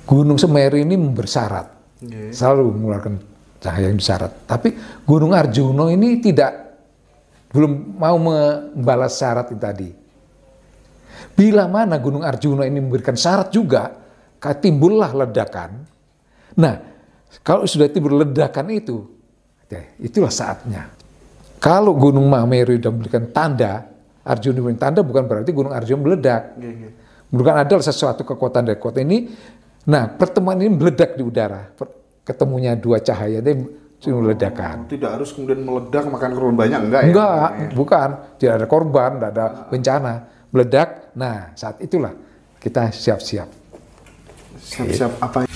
Gunung Semeru ini bersyarat, selalu mengeluarkan cahaya yang bersyarat. Tapi Gunung Arjuna ini belum mau membalas syarat itu tadi. Bila mana Gunung Arjuna ini memberikan syarat juga, timbullah ledakan. Nah, kalau sudah timbul ledakan itu, itulah saatnya. Kalau Gunung Mahameru sudah memberikan tanda, Arjuna memberikan tanda, bukan berarti Gunung Arjuna meledak. Bukan ada sesuatu kekuatan dari kota ini. Nah, pertemuan ini meledak di udara. Ketemunya dua cahaya, dia ledakan. Tidak harus kemudian meledak, makan korban banyak, enggak ya? Enggak, bukan. Tidak ada korban, tidak ada bencana. Meledak, nah saat itulah kita siap-siap. Siap-siap apa?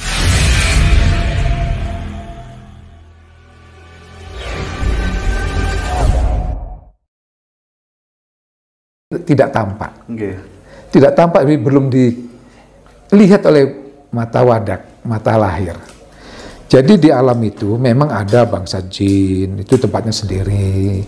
Tidak tampak. Tidak tampak, belum dilihat oleh mata wadak, mata lahir. Jadi di alam itu memang ada bangsa jin, itu tempatnya sendiri.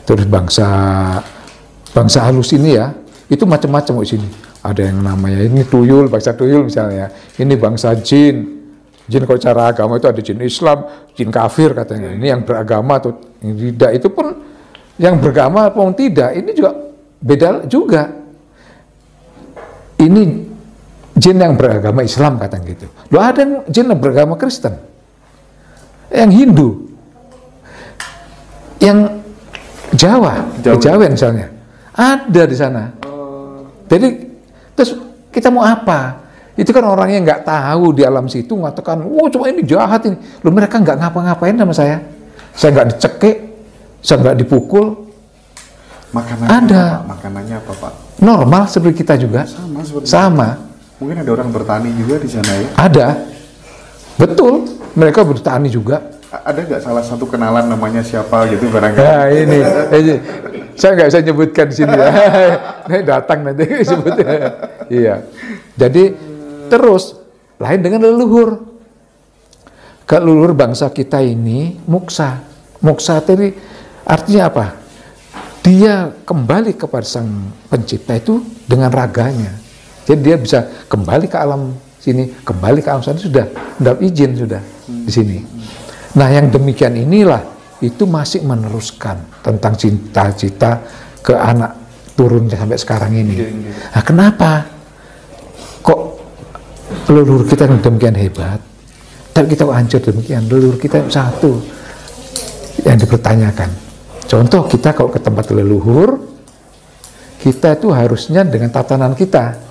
Terus bangsa halus ini ya, itu macam-macam di sini. Ada yang namanya ini tuyul, bangsa tuyul misalnya. Ini bangsa jin. Jin kalau cara agama itu ada jin Islam, jin kafir katanya. Ini yang beragama atau tidak, itu pun yang beragama pun tidak. Ini juga beda juga. Ini jin yang beragama Islam katanya gitu. Loh, ada yang jin yang beragama Kristen, yang Hindu, yang Jawa misalnya, ada di sana. Jadi terus kita mau apa? Itu kan orang yang nggak tahu di alam situ mengatakan, cuma ini jahat ini. Loh, mereka nggak ngapa-ngapain sama saya nggak dicekik, saya nggak dipukul. Makanannya ada. Makanannya apa, Pak? Normal seperti kita juga. Sama. Mungkin ada orang bertani juga di sana ya? Ada, betul. Mereka bertani juga. Ada nggak salah satu kenalan namanya siapa gitu barangkali? Nah ini, saya nggak bisa nyebutkan di sini ya. Datang nanti sebutnya. Iya. Jadi terus lain dengan leluhur. Leluhur bangsa kita ini muksa. Muksa tadi artinya apa? Dia kembali kepada sang pencipta itu dengan raganya. Jadi dia bisa kembali ke alam sini, kembali ke alam sana, sudah mendapat izin sudah di sini. Nah, yang demikian inilah itu masih meneruskan tentang cita-cita ke anak turun sampai sekarang ini. Nah, kenapa kok leluhur kita yang demikian hebat, tapi kita hancur demikian? Leluhur kita satu yang dipertanyakan. Contoh, kita kalau ke tempat leluhur, kita itu harusnya dengan tatanan kita.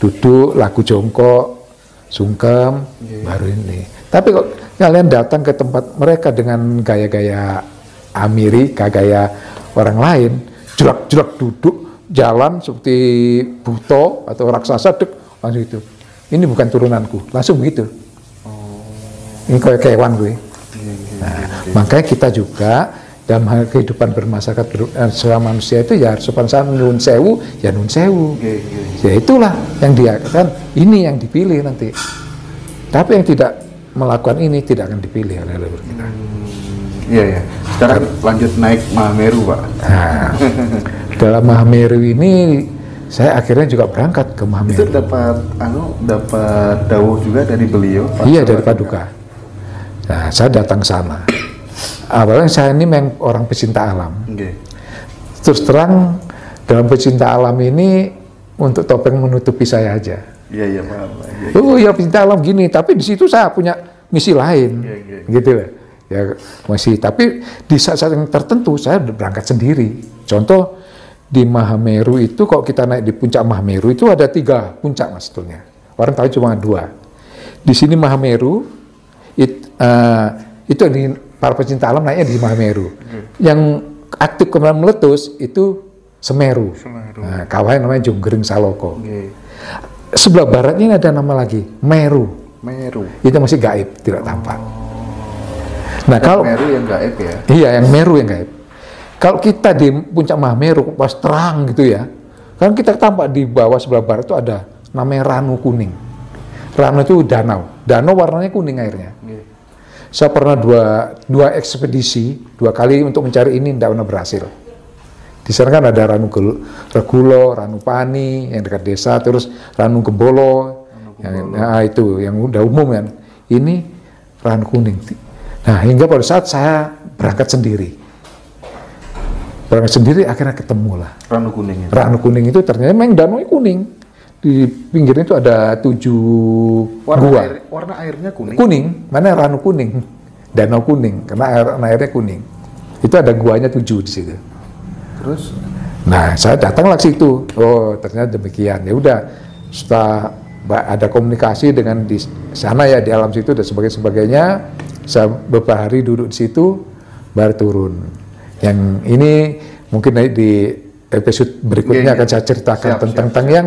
Duduk, laku jongkok, sungkem, baru ini. Tapi kok kalian datang ke tempat mereka dengan gaya-gaya Amerika, gaya orang lain, jelak-jelak duduk, jalan seperti buto atau raksasa, langsung itu. Ini bukan turunanku, langsung begitu. Ini kayak kewan gue. Nah, makanya kita juga dalam hal kehidupan bermasyarakat selama manusia itu ya sopan santun, nun sewu, ya nun sewu. Ya itulah yang dia kan, ini yang dipilih nanti. Tapi yang tidak melakukan ini tidak akan dipilih oleh leluhur kita. Iya ya. Sekarang lanjut naik Mahameru, Pak. Nah, dalam Mahameru ini saya akhirnya juga berangkat ke Mahameru. Itu dapat dawuh juga dari beliau, Pak? Iya, dari Paduka. Nah, saya datang sana. Awalnya saya ini memang orang pecinta alam. Terus terang dalam pecinta alam ini untuk topeng menutupi saya aja. Iya paham. Ya pecinta alam gini, tapi di situ saya punya misi lain, gitu lah. Ya masih, tapi di saat-saat yang tertentu saya berangkat sendiri. Contoh di Mahameru itu, kalau kita naik di puncak Mahameru itu ada 3 puncak mas sebetulnya. Orang tahu cuma 2. Di sini Mahameru, itu di para pecinta alam naiknya di Mahameru. Yang aktif kemarin meletus itu Semeru. Nah, kawain namanya Jonggring Saloko. Sebelah baratnya ada nama lagi, Meru. Itu masih gaib, tidak tampak. Nah, kalau Meru yang gaib ya? Iya, yang Meru yang gaib. Kalau kita di puncak Mahameru pas terang gitu ya, kan kita tampak di bawah sebelah barat itu ada namanya Ranu Kuning. Ranu itu danau warnanya kuning airnya. Saya pernah dua ekspedisi, 2 kali untuk mencari ini, tidak pernah berhasil. Di sana kan ada Ranu Regulo, Ranu Pani yang dekat desa, terus Ranu Gembolo Nah, itu yang udah umum kan. Ini Ranu Kuning. Nah, hingga pada saat saya berangkat sendiri. Akhirnya ketemu lah. Ranu Kuning. Ranu Kuning itu ternyata memang danau kuning. Di pinggirnya itu ada 7 gua. Warna airnya kuning. Kuning, mana Ranu Kuning? Danau kuning, karena airnya kuning. Itu ada guanya 7 di situ. Terus? Nah, saya datanglah ke situ. Oh, ternyata demikian. Ya udah, setelah ada komunikasi dengan di sana ya, di alam situ dan sebagainya. Saya beberapa hari duduk di situ, baru turun. Yang ini mungkin di episode berikutnya akan saya ceritakan tentang yang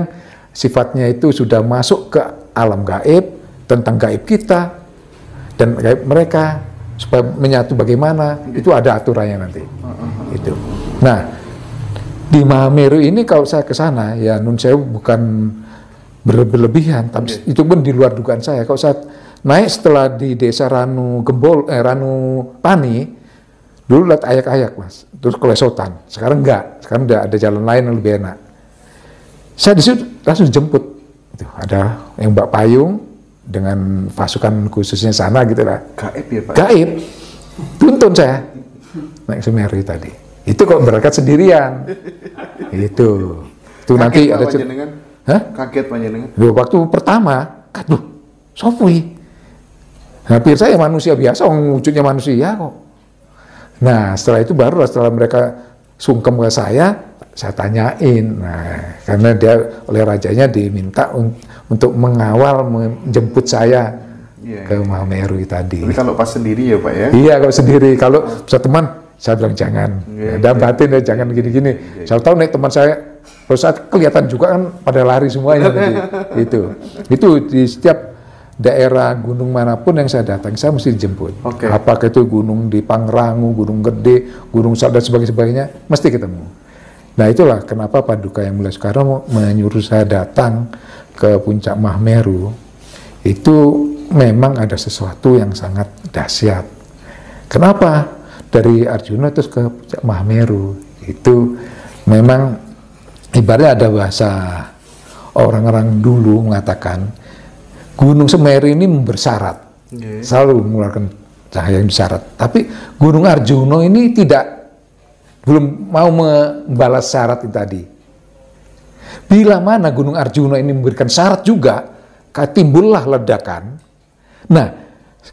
sifatnya itu sudah masuk ke alam gaib, tentang gaib kita dan gaib mereka, supaya menyatu bagaimana, itu ada aturannya nanti. Itu. Nah, di Mahameru ini kalau saya ke sana ya nun sewu bukan berlebihan, tapi itu pun di luar dugaan saya. Kalau saya naik setelah di desa Ranu Pani, dulu lihat ayak-ayak mas, terus kelesotan. Sekarang enggak, sekarang udah ada jalan lain yang lebih enak. Saya di situ langsung dijemput. Itu ada yang Mbak Payung dengan pasukan khususnya sana gitu lah. Gaib ya Pak? Gaib. Tuntun saya naik Semeru tadi. Itu kok berangkat sendirian. Itu nanti ada panjenengan? Hah? Kaget panjenengan? Waktu pertama, aduh, sopui. Hampir saya manusia biasa, wujudnya manusia kok. Nah, setelah itu baru setelah mereka sungkem ke saya tanyain. Nah, karena dia oleh rajanya diminta untuk mengawal, menjemput saya ke Mahameru tadi. Tapi kalau pas sendiri ya Pak ya? Iya, kalau sendiri. Kalau bisa teman, saya bilang jangan. Ada batin ya, jangan gini-gini. Saya tahu nih teman saya, kalau saat kelihatan juga kan pada lari semuanya tadi. Itu di setiap daerah gunung manapun yang saya datang, saya mesti dijemput. Apakah itu gunung di Pangrango, Gunung Gede, Gunung Sal dan sebagainya, mesti ketemu. Nah itulah kenapa Paduka Yang Mulia Soekarno menyuruh saya datang ke puncak Mahameru. Itu memang ada sesuatu yang sangat dahsyat. Kenapa? Dari Arjuna terus ke puncak Mahameru. Itu memang ibaratnya ada bahasa orang-orang dulu mengatakan Gunung Semeru ini bersyarat, selalu mengeluarkan cahaya yang bersyarat. Tapi Gunung Arjuna ini belum mau membalas syarat itu tadi. Bila mana Gunung Arjuna ini memberikan syarat juga, timbullah ledakan. Nah,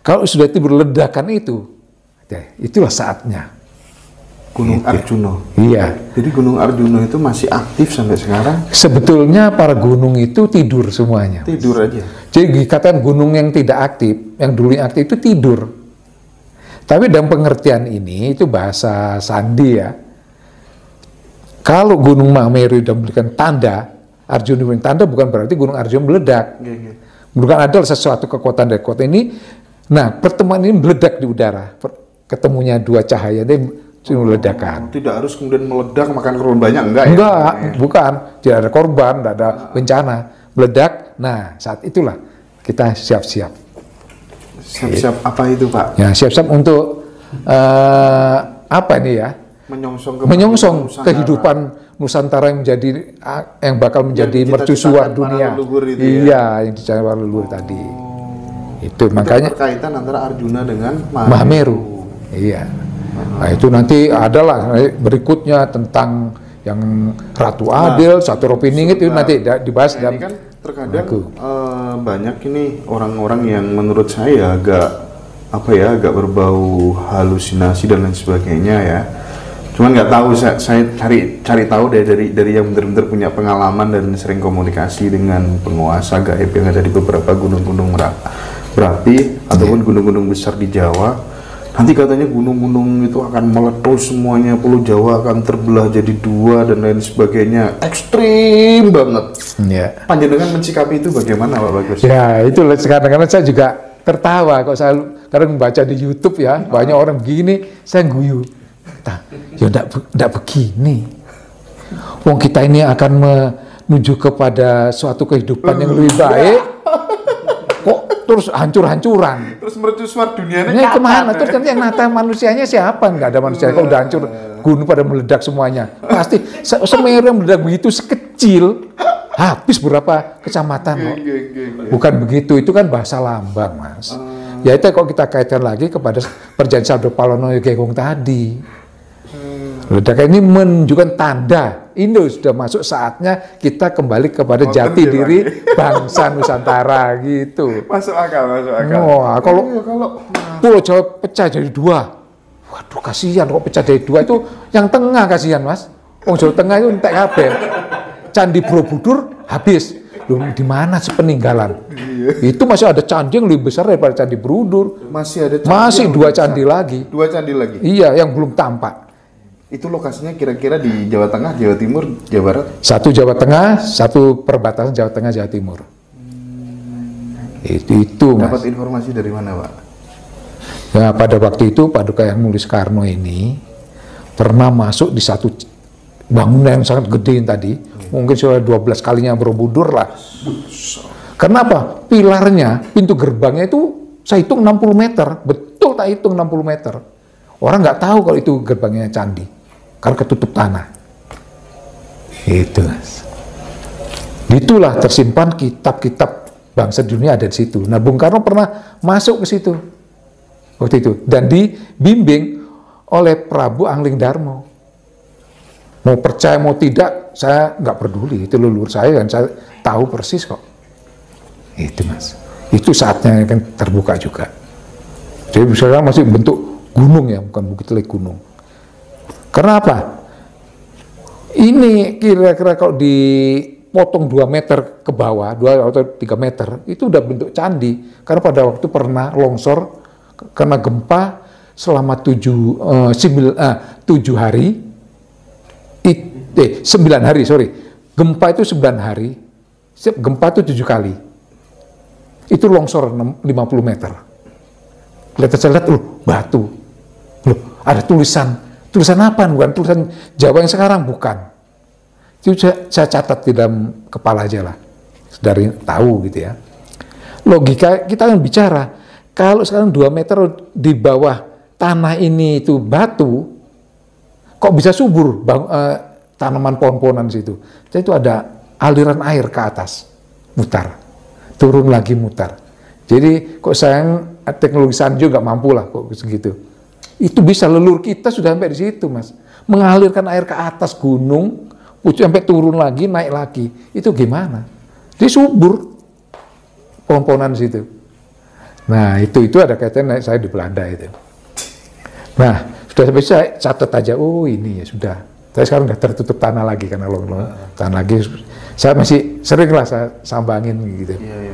kalau sudah timbul ledakan itu, itulah saatnya. Gunung Arjuna. Iya. Jadi Gunung Arjuna itu masih aktif sampai sekarang? Sebetulnya para gunung itu tidur semuanya. Tidur aja. Jadi dikatakan gunung yang tidak aktif, yang dulunya aktif itu tidur. Tapi dalam pengertian ini itu bahasa sandi ya. Kalau Gunung Mahameru sudah memberikan tanda, Arjuna memberikan tanda bukan berarti Gunung Arjuna meledak. Bukan ada sesuatu kekuatan dari kota ini. Nah, pertemuan ini meledak di udara. Ketemunya dua cahaya ini ledakan. Tidak harus kemudian meledak makan korban banyak, enggak ya? Enggak, bukan. Tidak ada korban, tidak ada bencana. Meledak, nah saat itulah kita siap-siap. Siap-siap apa itu Pak? Ya, siap-siap untuk apa ini ya? Menyongsong kehidupan Nusantara yang bakal menjadi mercusuar dunia. Iya, yang dicari para leluhur tadi. Itu makanya berkaitan antara Arjuna dengan Mahameru. Iya. Nah, itu nanti adalah berikutnya tentang yang Ratu Adil, Satu Ropiningit itu nanti dibahas. Ini kan terkadang banyak ini orang-orang yang menurut saya agak berbau halusinasi dan lain sebagainya ya. Cuman nggak tahu, saya cari tahu dari yang benar-benar punya pengalaman dan sering komunikasi dengan penguasa gaib yang ada di beberapa gunung-gunung berapi ataupun gunung-gunung besar di Jawa. Nanti katanya gunung-gunung itu akan meletus semuanya, Pulau Jawa akan terbelah jadi dua dan lain sebagainya. Ekstrim banget. Ya. Panjenengan mencikapi itu bagaimana Pak Bagus? Ya itu kadang-kadang saya juga tertawa kok saya kadang membaca di YouTube ya, banyak orang begini, saya guyu. Ya enggak begini. Wong kita ini akan menuju kepada suatu kehidupan yang lebih baik. Kok terus hancur-hancuran? Terus mercusuar dunianya ini kemana? Terus nanti yang nata manusianya siapa? Nggak ada manusia. Kok udah hancur, gunung pada meledak semuanya. Pasti Semeru yang meledak begitu sekecil, habis berapa kecamatan kok. Bukan begitu, itu kan bahasa lambang, Mas. Ya itu kok kita kaitkan lagi kepada perjanjian Sabdo Palono Gekong tadi. Ledakan ini menunjukkan tanda ini sudah masuk saatnya kita kembali kepada jati diri bangsa Nusantara gitu. Masuk akal, masuk akal. Oh, kalau Pulau Jawa pecah jadi dua, waduh kasihan kok pecah jadi dua, itu yang tengah kasihan Mas. Oh Jawa Tengah itu entek kabeh. Candi Borobudur habis. Loh, di mana sepeninggalan? Itu masih ada candi yang lebih besar daripada Candi Borobudur. Masih ada candi masih dua candi lagi. Dua candi lagi. Iya, yang belum tampak. Itu lokasinya kira-kira di Jawa Tengah, Jawa Timur, Jawa Barat? Satu Jawa Tengah, satu perbatasan Jawa Tengah, Jawa Timur. Itu Mas. Dapat informasi dari mana, Pak? Ya, pada waktu itu Paduka Yang Mulia Soekarno ini pernah masuk di satu bangunan yang sangat gede tadi, mungkin sudah 12 kalinya Borobudur lah. Kenapa? Pilarnya, pintu gerbangnya itu saya hitung 60 meter, betul tak hitung 60 meter. Orang nggak tahu kalau itu gerbangnya candi, karena ketutup tanah. Itu, Mas. Itulah tersimpan kitab-kitab bangsa dunia ada di situ. Nah, Bung Karno pernah masuk ke situ waktu itu dan dibimbing oleh Prabu Angling Darmo. Mau percaya mau tidak, saya nggak peduli. Itu leluhur saya dan saya tahu persis kok. Itu Mas. Itu saatnya kan terbuka juga. Jadi misalnya masih bentuk gunung ya, bukan bukit lagi gunung. Karena apa? Ini kira-kira kalau dipotong 2 meter ke bawah, 2 atau 3 meter, itu udah bentuk candi. Karena pada waktu pernah longsor karena gempa selama 7 hari, 9 hari, sorry. Gempa itu 9 hari, gempa itu 7 kali. Itu longsor 50 meter. Saya lihat, batu. Loh, ada tulisan apa? Bukan tulisan Jawa yang sekarang, bukan. Itu saya catat di dalam kepala aja lah, dari tahu gitu ya. Logika kita kan bicara, kalau sekarang 2 meter di bawah tanah ini itu batu, kok bisa subur tanaman pohon-pohonan situ? Jadi itu ada aliran air ke atas, mutar, turun lagi mutar. Jadi kok sayang teknologi Sanjo nggak mampu lah kok segitu. Itu bisa, leluhur kita sudah sampai di situ Mas, mengalirkan air ke atas gunung, sampai turun lagi, naik lagi. Itu gimana? Dia subur pohon-pohonan situ. Nah itu ada kaitan saya di Belanda itu. Nah sudah sampai saya catat aja, oh ini ya sudah. Saya sekarang udah tertutup tanah lagi karena tanah lagi. Saya masih sering lah saya sambangin gitu. Iya.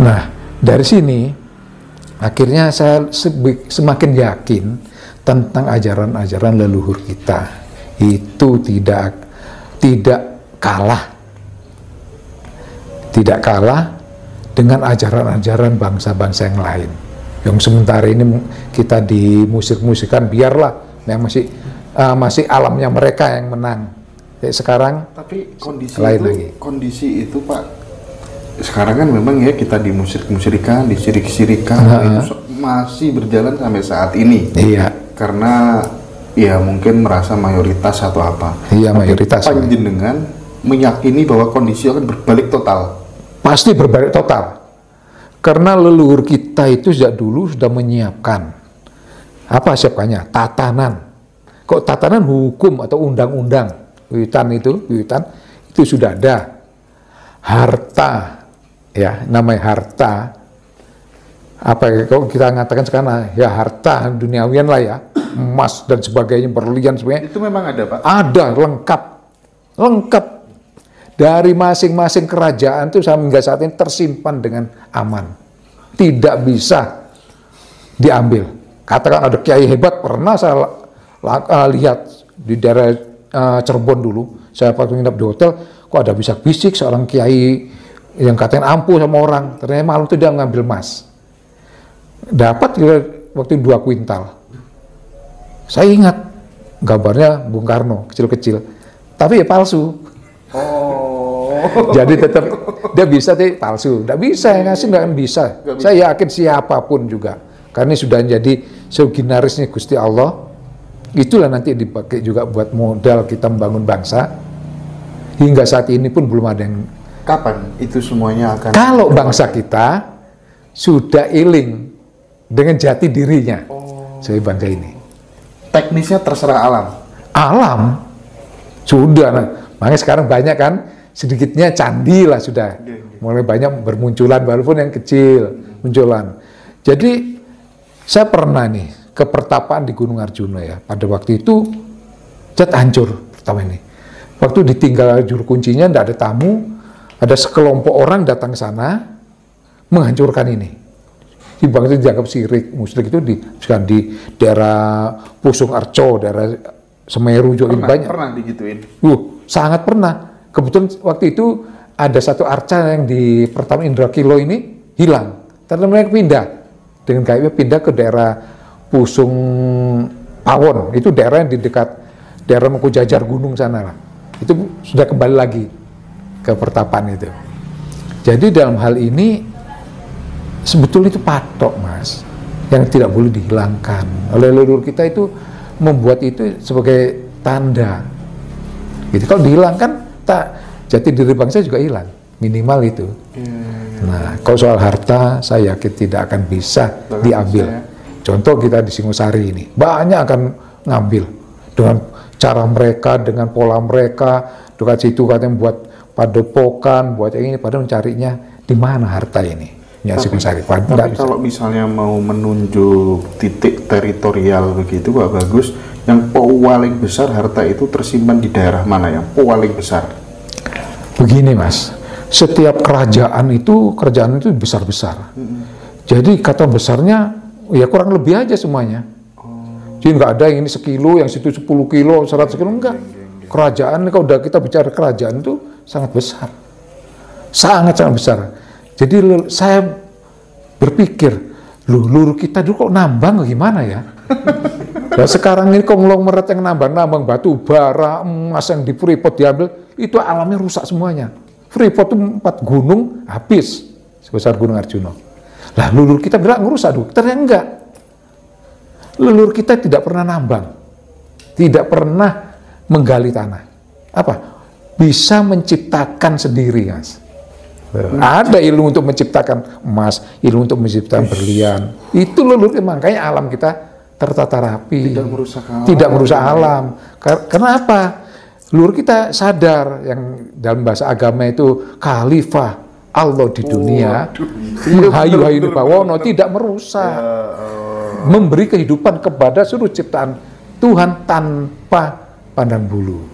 Nah dari sini akhirnya saya semakin yakin tentang ajaran-ajaran leluhur kita itu tidak kalah dengan ajaran-ajaran bangsa-bangsa yang lain. Yang sementara ini kita di musik-musikan biarlah yang masih alamnya mereka yang menang. Jadi sekarang tapi kondisi itu Pak, sekarang kan memang ya kita di musik-musikan, di sirik-sirikan itu masih berjalan sampai saat ini. Iya. Karena ya mungkin merasa mayoritas atau apa. Iya, mayoritas. Panjenengan meyakini bahwa kondisi akan berbalik total. Pasti berbalik total. Karena leluhur kita itu sejak dulu sudah menyiapkan apa siapkannya? Tatanan. Kok tatanan hukum atau undang-undang wiwitan itu sudah ada. Harta ya, namanya harta. Apa ya, kalau kita mengatakan sekarang ya harta duniawian lah ya, emas dan sebagainya, berlian sebagainya. Itu memang ada Pak? Ada, lengkap. Dari masing-masing kerajaan itu hingga saat ini tersimpan dengan aman. Tidak bisa diambil. Katakan ada kiai hebat, pernah saya lihat di daerah Cirebon dulu, saya waktu nginap di hotel, kok ada bisa bisik seorang kiai yang katanya ampuh sama orang, ternyata malam itu dia ngambil emas. Dapat waktu 2 kuintal. Saya ingat gambarnya Bung Karno, kecil-kecil. Tapi ya palsu. Jadi tetap dia bisa tapi palsu. Nggak bisa yang ngasih, nggak bisa. Saya yakin siapapun juga. Karena sudah jadi seuginarisnya Gusti Allah. Itulah nanti dipakai juga buat modal kita membangun bangsa. Hingga saat ini pun belum ada yang. Kapan itu semuanya akan? Kalau bangsa kita sudah iling dengan jati dirinya, sebagai bangsa ini. Teknisnya terserah alam. Alam sudah, nah, makanya sekarang banyak kan, sedikitnya candi lah sudah, mulai banyak bermunculan walaupun yang kecil munculan. Jadi saya pernah nih ke pertapaan di Gunung Arjuna ya, pada waktu itu cat hancur pertama ini. Waktu ditinggal juru kuncinya, tidak ada tamu, ada sekelompok orang datang ke sana menghancurkan ini. Di bangsa itu dianggap sirik, musyrik itu di daerah Pusung Arco, daerah Semeru juga banyak. Pernah digituin? Sangat pernah. Kebetulan waktu itu ada satu arca yang di pertama Indra Kilo ini hilang. Terus mereka pindah dengan gaibnya pindah ke daerah Pusung Pawon. Itu daerah yang di dekat daerah Mengku Jajar Gunung sana lah. Itu sudah kembali lagi ke pertapaan itu. Jadi dalam hal ini sebetulnya itu patok, Mas, yang tidak boleh dihilangkan. Oleh leluhur kita itu membuat itu sebagai tanda. Gitu. Kalau dihilangkan, jati diri bangsa juga hilang. Minimal itu. Nah, kalau soal harta, saya yakin tidak akan bisa diambil. Contoh kita di Singosari ini, banyak akan ngambil dengan cara mereka, dengan pola mereka, dekat situ katanya buat padepokan, buat yang ini, padahal mencarinya di mana harta ini. Ya, Singosari. Tapi kalau misalnya mau menunjuk titik teritorial begitu, Pak Bagus, yang paling besar harta itu tersimpan di daerah mana yang paling besar? Begini, Mas, setiap kerajaan itu besar-besar. Jadi kata besarnya ya kurang lebih aja semuanya. Jadi nggak ada yang ini sekilo, yang situ 10 kilo, 100 kilo, enggak. Kerajaan, kalau udah kita bicara kerajaan itu sangat besar. Sangat-sangat besar. Jadi saya berpikir, leluhur kita dulu kok nambang gimana ya? Nah, sekarang ini konglomerat yang nambang batu bara, emas yang di Freeport diambil, itu alamnya rusak semuanya. Freeport itu 4 gunung habis sebesar Gunung Arjuna. Lah leluhur kita bilang ngerusak dulu, ternyata enggak. Leluhur kita tidak pernah nambang, tidak pernah menggali tanah. Apa? Bisa menciptakan sendiri, Mas. Ada ilmu untuk menciptakan emas, ilmu untuk menciptakan berlian. Itu leluhur, makanya alam kita tertata rapi. Tidak merusak alam. Kenapa? Leluhur kita sadar yang dalam bahasa agama itu khalifah Allah di dunia, hayu-hayu di bawono, tidak merusak. Memberi kehidupan kepada seluruh ciptaan Tuhan tanpa pandang bulu.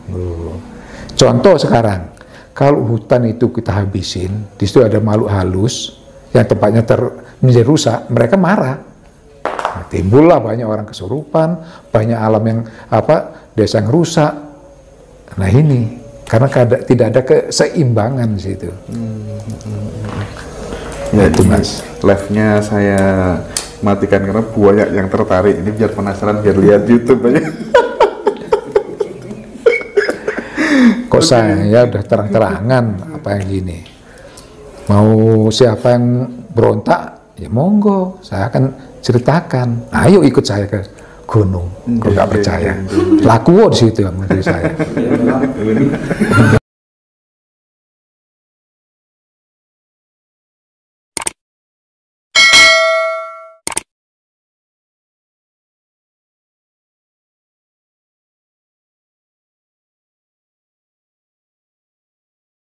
Contoh sekarang, kalau hutan itu kita habisin, di situ ada makhluk halus yang tempatnya menjadi rusak, mereka marah. Nah, timbullah banyak orang kesurupan, banyak alam yang desa yang rusak. Nah ini karena tidak ada keseimbangan di situ. Ya itu, Mas. Live-nya saya matikan karena banyak yang tertarik. Ini biar penasaran, biar lihat YouTube aja. Kok saya udah terang-terangan apa yang gini. Mau siapa yang berontak, ya monggo, saya akan ceritakan. Ayo ikut saya ke gunung. Kalau nggak percaya, laku di situ yang menurut saya.